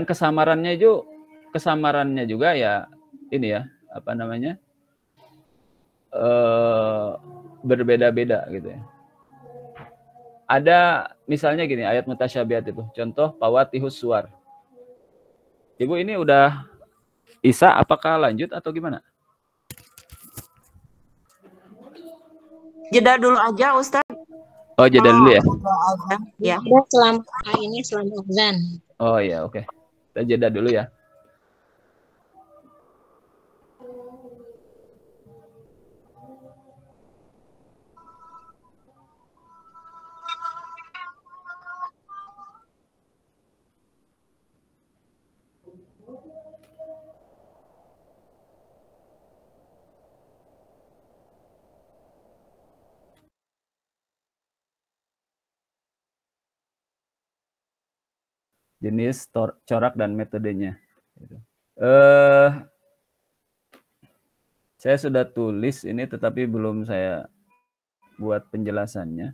kesamarannya juga ya ini ya, apa namanya, berbeda-beda gitu ya. Ada misalnya gini, ayat mutasyabihat itu, contoh fawatihus suwar. Ibu ini udah Isa, apakah lanjut atau gimana? Jeda dulu aja, Ustaz. Oh, jeda dulu ya? Ya. Selama azan. Oh iya, oke. Kita jeda dulu ya. Jenis corak dan metodenya. Saya sudah tulis ini, tetapi belum saya buat penjelasannya.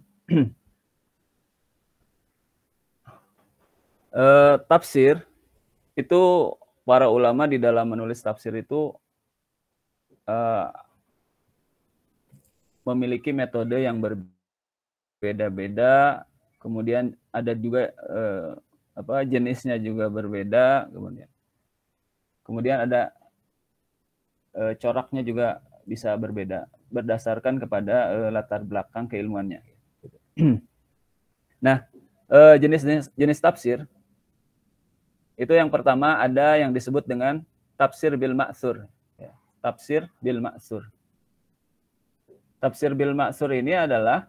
Tafsir itu, para ulama di dalam menulis tafsir itu memiliki metode yang berbeda-beda, kemudian ada juga jenisnya juga berbeda, kemudian ada coraknya juga bisa berbeda berdasarkan kepada latar belakang keilmuannya. Nah, jenis tafsir itu yang pertama ada yang disebut dengan tafsir bil ma'tsur. Tafsir bil ma'tsur. Tafsir bil ma'tsur ini adalah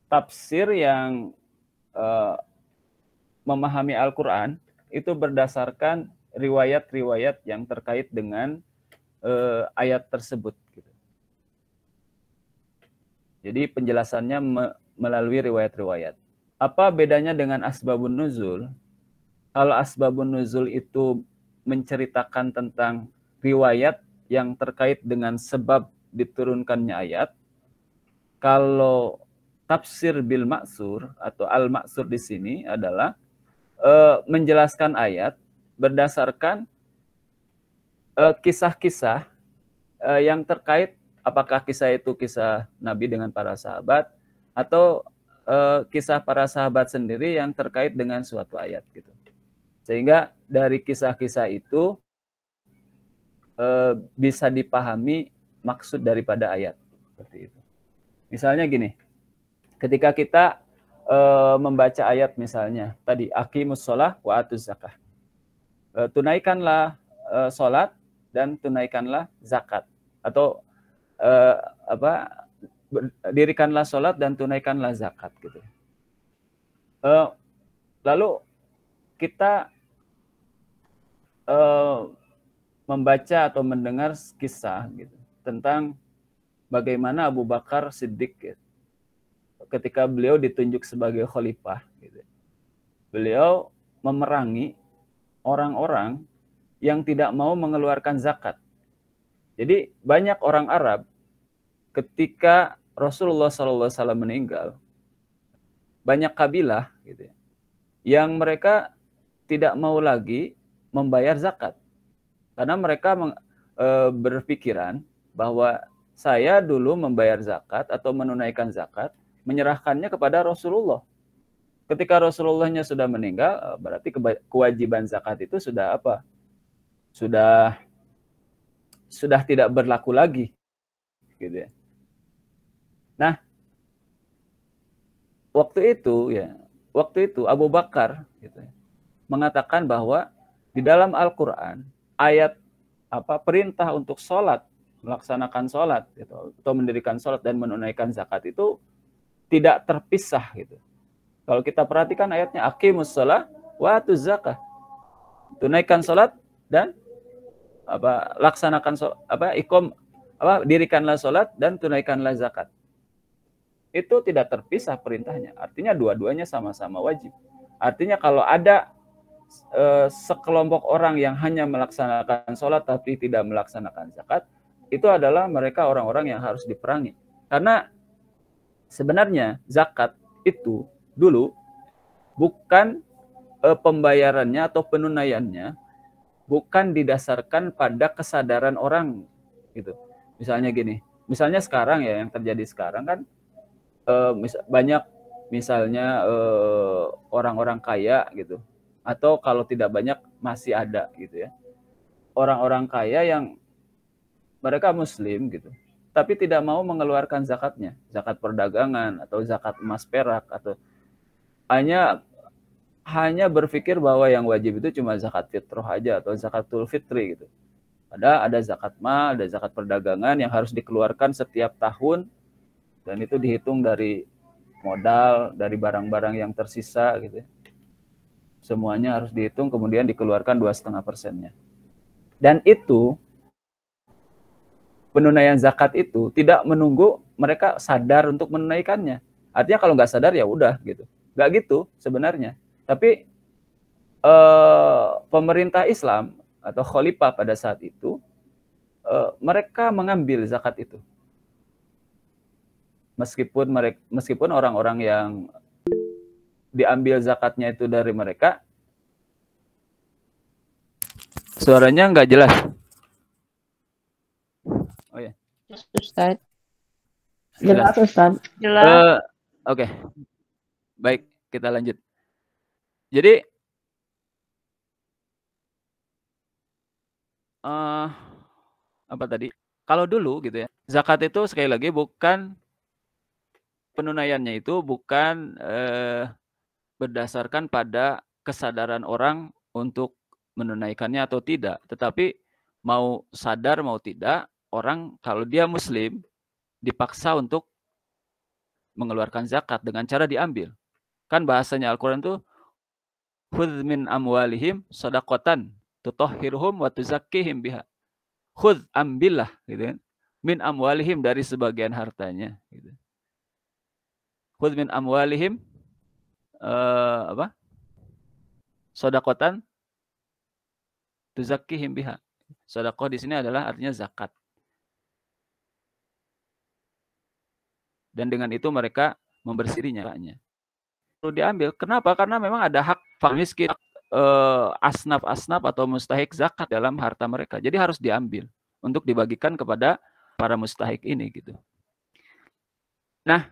tafsir yang memahami Al-Quran itu berdasarkan riwayat-riwayat yang terkait dengan ayat tersebut. Jadi penjelasannya melalui riwayat-riwayat. Apa bedanya dengan asbabun nuzul? Kalau asbabun nuzul itu menceritakan tentang riwayat yang terkait dengan sebab diturunkannya ayat. Kalau tafsir bil ma'tsur atau al-ma'tsur di sini adalah menjelaskan ayat berdasarkan kisah-kisah yang terkait, apakah kisah itu kisah Nabi dengan para sahabat atau kisah para sahabat sendiri yang terkait dengan suatu ayat gitu. Sehingga dari kisah-kisah itu bisa dipahami maksud daripada ayat seperti itu. Misalnya gini, ketika kita membaca ayat misalnya tadi aqimus shalah wa atuz zakah. Tunaikanlah salat dan tunaikanlah zakat, atau dirikanlah salat dan tunaikanlah zakat gitu. Lalu kita membaca atau mendengar kisah gitu tentang bagaimana Abu Bakar Siddiq gitu, ketika beliau ditunjuk sebagai khalifah gitu. Beliau memerangi orang-orang yang tidak mau mengeluarkan zakat. Jadi banyak orang Arab ketika Rasulullah SAW meninggal, banyak kabilah gitu, yang mereka tidak mau lagi membayar zakat. Karena mereka berpikiran bahwa saya dulu membayar zakat atau menunaikan zakat, menyerahkannya kepada Rasulullah. Ketika Rasulullahnya sudah meninggal, berarti kewajiban zakat itu sudah apa? Sudah tidak berlaku lagi, gitu ya. Nah, waktu itu Abu Bakar gitu ya, mengatakan bahwa di dalam Al-Quran ayat perintah untuk sholat, melaksanakan sholat gitu, atau mendirikan sholat dan menunaikan zakat itu tidak terpisah gitu. Kalau kita perhatikan ayatnya, aqimus shalah wa atuz zakah. Tunaikan sholat dan laksanakan sholat, dirikanlah sholat dan tunaikanlah zakat. Itu tidak terpisah perintahnya. Artinya dua-duanya sama-sama wajib. Artinya kalau ada sekelompok orang yang hanya melaksanakan sholat tapi tidak melaksanakan zakat, itu adalah mereka orang-orang yang harus diperangi. Karena sebenarnya zakat itu dulu bukan pembayarannya atau penunaiannya bukan didasarkan pada kesadaran orang gitu. Misalnya gini, misalnya sekarang ya yang terjadi sekarang kan banyak misalnya orang-orang kaya gitu, atau kalau tidak banyak masih ada gitu ya, orang-orang kaya yang mereka muslim gitu, tapi tidak mau mengeluarkan zakatnya, zakat perdagangan atau zakat emas perak, atau hanya berpikir bahwa yang wajib itu cuma zakat fitrah aja atau zakatul fitri gitu. Ada zakat mal, ada zakat perdagangan yang harus dikeluarkan setiap tahun, dan itu dihitung dari modal, dari barang-barang yang tersisa gitu. Semuanya harus dihitung, kemudian dikeluarkan 2,5%-nya. Dan itu penunaian zakat itu tidak menunggu mereka sadar untuk menunaikannya. Artinya kalau nggak sadar ya udah gitu. Nggak gitu sebenarnya. Tapi pemerintah Islam atau khalifah pada saat itu mereka mengambil zakat itu. Meskipun orang-orang yang diambil zakatnya itu dari mereka, suaranya nggak jelas. Oh ya. Ustaz. Jelas, Ustaz. Jelas. Oke. Baik, kita lanjut. Jadi apa tadi? Kalau dulu gitu ya, zakat itu sekali lagi bukan penunaiannya itu bukan berdasarkan pada kesadaran orang untuk menunaikannya atau tidak, tetapi mau sadar mau tidak, orang kalau dia muslim dipaksa untuk mengeluarkan zakat dengan cara diambil. Kan bahasanya Al-Qur'an tuh khudz min amwalihim shadaqatan tutahhiruhum wa tuzakkihim biha. Khudz, ambillah gitu kan. Min amwalihim, dari sebagian hartanya gitu. Khudz min amwalihim shadaqatan tuzakkihim biha. Sedekah di sini adalah artinya zakat. Dan dengan itu mereka membersihnya. Perlu diambil. Kenapa? Karena memang ada hak fakir miskin, asnaf-asnaf atau mustahik zakat dalam harta mereka. Jadi harus diambil untuk dibagikan kepada para mustahik ini gitu. Nah,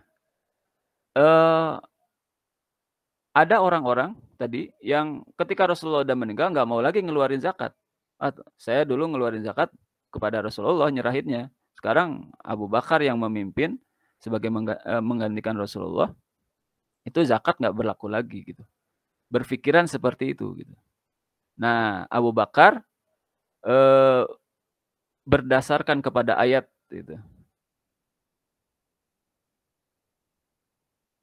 ada orang-orang tadi yang ketika Rasulullah udah meninggal nggak mau lagi ngeluarin zakat. Saya dulu ngeluarin zakat kepada Rasulullah, nyerahinnya. Sekarang Abu Bakar yang memimpin sebagai menggantikan Rasulullah, itu zakat nggak berlaku lagi gitu. Berpikiran seperti itu gitu. Nah, Abu Bakar berdasarkan kepada ayat itu.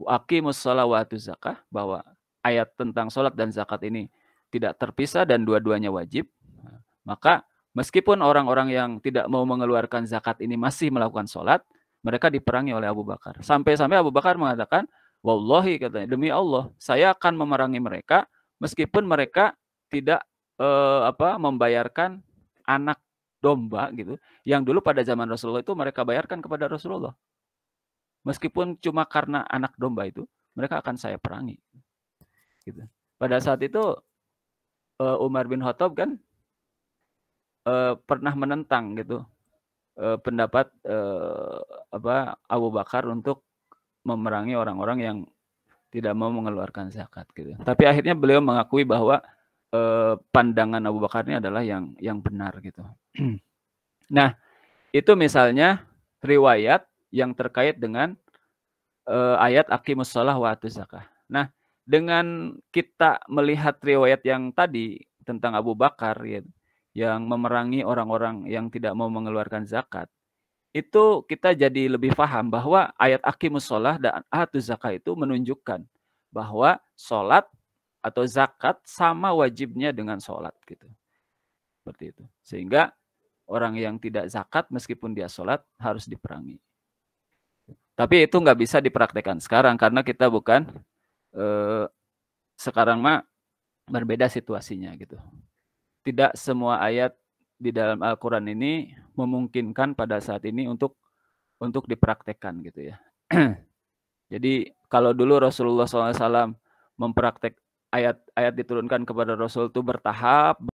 Aqimus shalah wa atuz zakah, bahwa ayat tentang sholat dan zakat ini tidak terpisah dan dua-duanya wajib. Maka meskipun orang-orang yang tidak mau mengeluarkan zakat ini masih melakukan sholat, mereka diperangi oleh Abu Bakar. Sampai-sampai Abu Bakar mengatakan, wallahi katanya, demi Allah, saya akan memerangi mereka meskipun mereka tidak membayarkan anak domba gitu, yang dulu pada zaman Rasulullah itu mereka bayarkan kepada Rasulullah. Meskipun cuma karena anak domba itu, mereka akan saya perangi. Gitu. Pada saat itu Umar bin Khattab kan pernah menentang gitu pendapat Abu Bakar untuk memerangi orang-orang yang tidak mau mengeluarkan zakat gitu. Tapi akhirnya beliau mengakui bahwa pandangan Abu Bakar ini adalah yang benar gitu. Nah, itu misalnya riwayat yang terkait dengan ayat aqimus shalah wa atuz zakah. Nah, dengan kita melihat riwayat yang tadi tentang Abu Bakar ya, yang memerangi orang-orang yang tidak mau mengeluarkan zakat, itu kita jadi lebih paham bahwa ayat aqimus shalah dan atuz zakah itu menunjukkan bahwa sholat atau zakat sama wajibnya dengan sholat gitu. Seperti itu. Sehingga orang yang tidak zakat meskipun dia sholat harus diperangi. Tapi itu nggak bisa dipraktekkan sekarang karena kita bukan sekarang mah berbeda situasinya gitu. Tidak semua ayat di dalam Al-Quran ini memungkinkan pada saat ini untuk dipraktekkan gitu ya. Jadi kalau dulu Rasulullah SAW ayat-ayat diturunkan kepada Rasul itu bertahap,